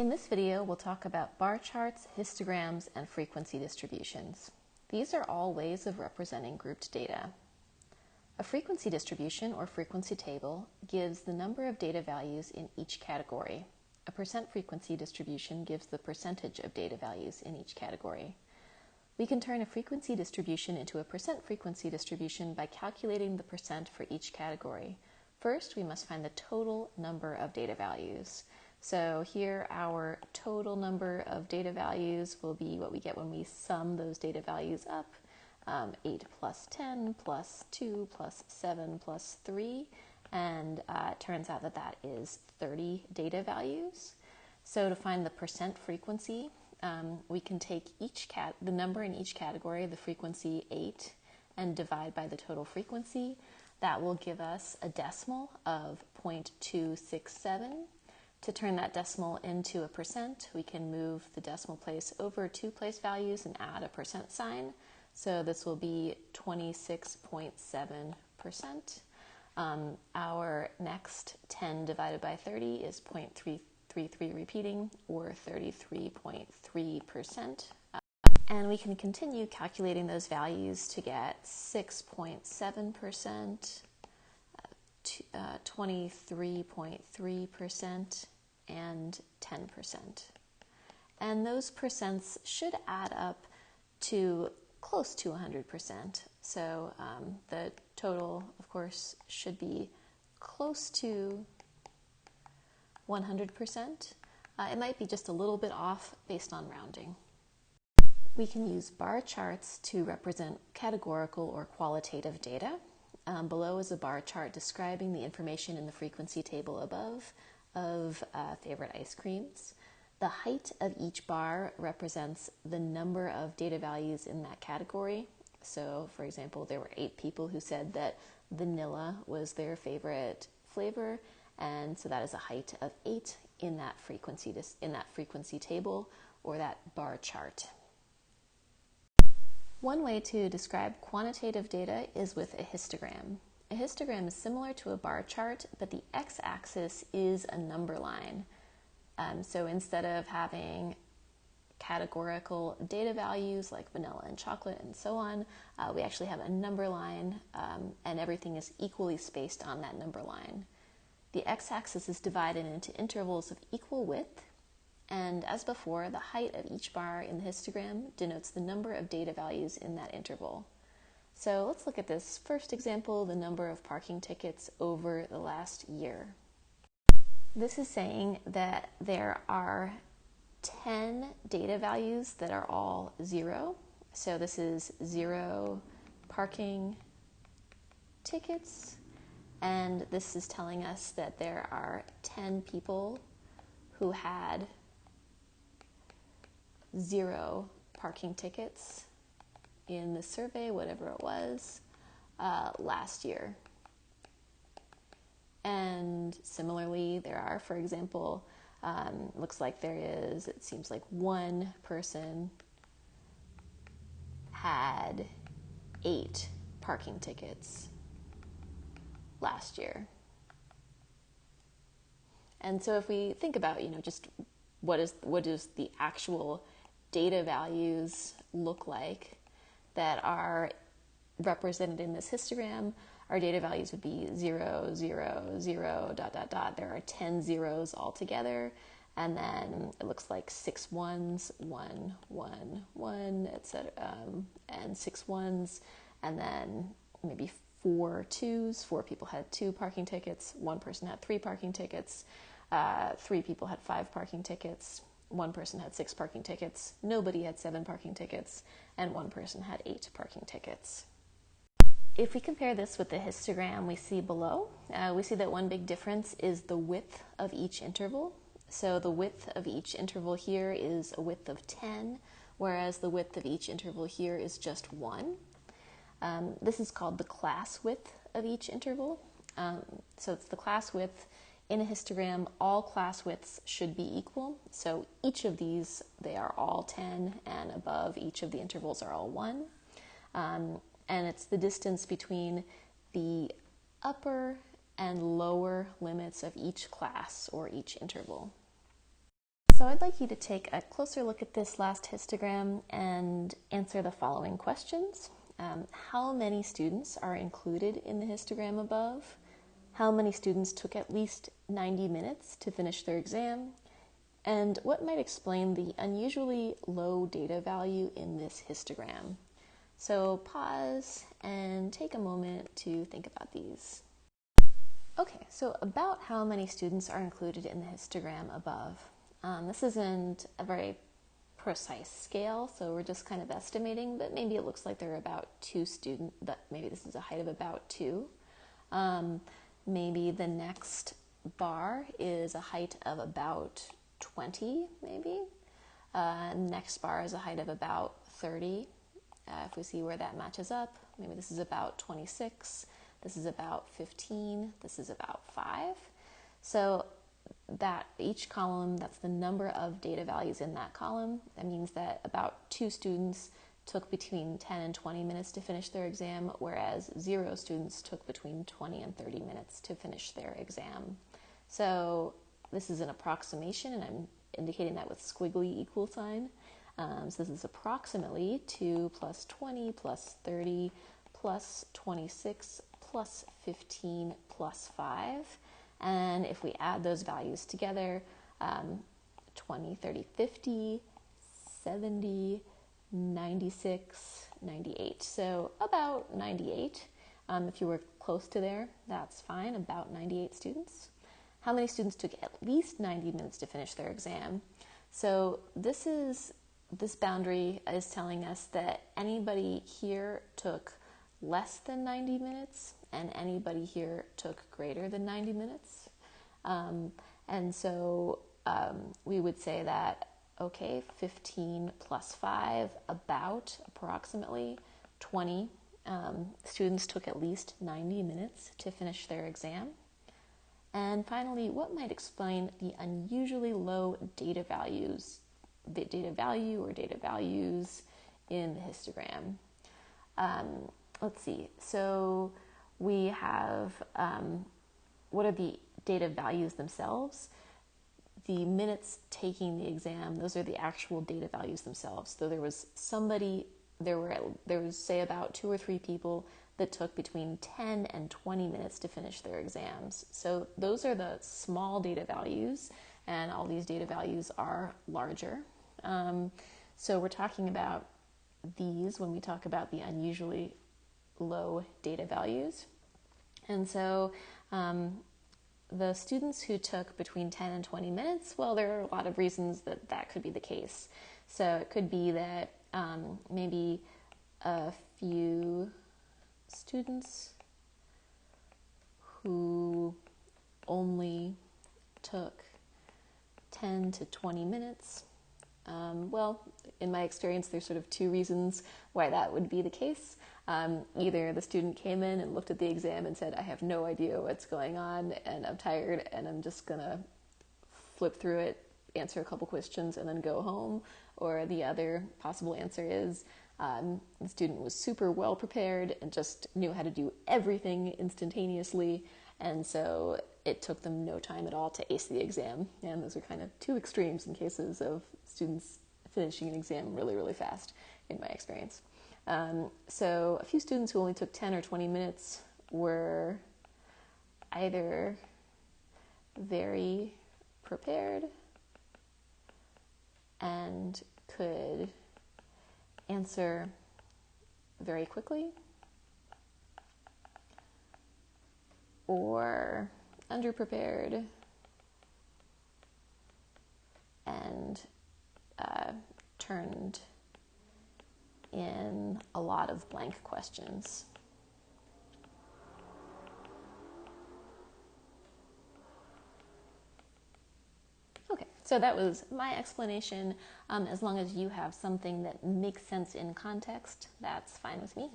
In this video, we'll talk about bar charts, histograms, and frequency distributions. These are all ways of representing grouped data. A frequency distribution or frequency table gives the number of data values in each category. A percent frequency distribution gives the percentage of data values in each category. We can turn a frequency distribution into a percent frequency distribution by calculating the percent for each category. First, we must find the total number of data values. So here our total number of data values will be what we get when we sum those data values up. 8 plus 10 plus 2 plus 7 plus 3, and it turns out that that is 30 data values. So to find the percent frequency, we can take the number in each category, the frequency 8, and divide by the total frequency. That will give us a decimal of 0.267. To turn that decimal into a percent, we can move the decimal place over 2 place values and add a percent sign. So this will be 26.7%. Our next 10 divided by 30 is 0.333 repeating, or 33.3%. And we can continue calculating those values to get 6.7%, 23.3%, and 10%. And those percents should add up to close to 100%. So the total, of course, should be close to 100%. It might be just a little bit off based on rounding. We can use bar charts to represent categorical or qualitative data. Below is a bar chart describing the information in the frequency table above of favorite ice creams. The height of each bar represents the number of data values in that category. So, for example, there were 8 people who said that vanilla was their favorite flavor, and so that is a height of 8 in that frequency table or that bar chart. One way to describe quantitative data is with a histogram. A histogram is similar to a bar chart, but the x-axis is a number line. So instead of having categorical data values like vanilla and chocolate and so on, we actually have a number line, and everything is equally spaced on that number line. The x-axis is divided into intervals of equal width, and as before, the height of each bar in the histogram denotes the number of data values in that interval. So let's look at this first example, the number of parking tickets over the last year. This is saying that there are 10 data values that are all 0. So this is 0 parking tickets, and this is telling us that there are 10 people who had 0 parking tickets in the survey, whatever it was, last year. And similarly, there are, for example, looks like it seems like one person had 8 parking tickets last year. And so if we think about, just what does the actual data values look like that are represented in this histogram, our data values would be 0, 0, 0, ... There are 10 zeros altogether, and then it looks like 6 ones, 1, 1, 1, etc., and 6 ones, and then maybe 4 twos. 4 people had 2 parking tickets, 1 person had 3 parking tickets, 3 people had 5 parking tickets, 1 person had 6 parking tickets, nobody had 7 parking tickets, and 1 person had 8 parking tickets. If we compare this with the histogram we see below, we see that one big difference is the width of each interval. So the width of each interval here is a width of 10, whereas the width of each interval here is just 1. This is called the class width of each interval. So it's the class width. In a histogram, all class widths should be equal. So each of these, they are all 10, and above each of the intervals are all 1. And it's the distance between the upper and lower limits of each class or each interval. So I'd like you to take a closer look at this last histogram and answer the following questions. How many students are included in the histogram above? How many students took at least 90 minutes to finish their exam? And what might explain the unusually low data value in this histogram? So pause and take a moment to think about these. Okay, so about how many students are included in the histogram above. This isn't a very precise scale, so we're just kind of estimating, but maybe it looks like there are about 2 students, maybe this is a height of about 2. Maybe the next bar is a height of about 20, maybe. Next bar is a height of about 30. If we see where that matches up, maybe this is about 26, this is about 15, this is about 5. So that each column, that's the number of data values in that column. That means that about 2 students took between 10 and 20 minutes to finish their exam, whereas 0 students took between 20 and 30 minutes to finish their exam. So this is an approximation, and I'm indicating that with squiggly equal sign. So this is approximately 2 plus 20 plus 30 plus 26 plus 15 plus 5. And if we add those values together, 20, 30, 50, 70, 96, 98. So about 98. If you were close to there, that's fine, about 98 students. How many students took at least 90 minutes to finish their exam? So this boundary is telling us that anybody here took less than 90 minutes and anybody here took greater than 90 minutes. And so we would say that, okay, 15 plus 5, about approximately 20 students took at least 90 minutes to finish their exam. And finally, what might explain the unusually low data value or data values in the histogram? Let's see. So we have, what are the data values themselves? The minutes taking the exam, those are the actual data values themselves. So there was say about 2 or 3 people that took between 10 and 20 minutes to finish their exams. So those are the small data values, and all these data values are larger. So we're talking about these when we talk about the unusually low data values. And so the students who took between 10 and 20 minutes, well, there are a lot of reasons that could be the case. So it could be that maybe a few students who only took 10 to 20 minutes. Well, in my experience, there's sort of 2 reasons why that would be the case. Either the student came in and looked at the exam and said, I have no idea what's going on and I'm tired and I'm just gonna flip through it, answer a couple questions and then go home. Or the other possible answer is the student was super well prepared and just knew how to do everything instantaneously, and so it took them no time at all to ace the exam. And those are kind of 2 extremes in cases of students finishing an exam really, really fast, in my experience. So a few students who only took 10 or 20 minutes were either very prepared and could answer very quickly, or underprepared and turned in a lot of blank questions. Okay, so that was my explanation. As long as you have something that makes sense in context, that's fine with me.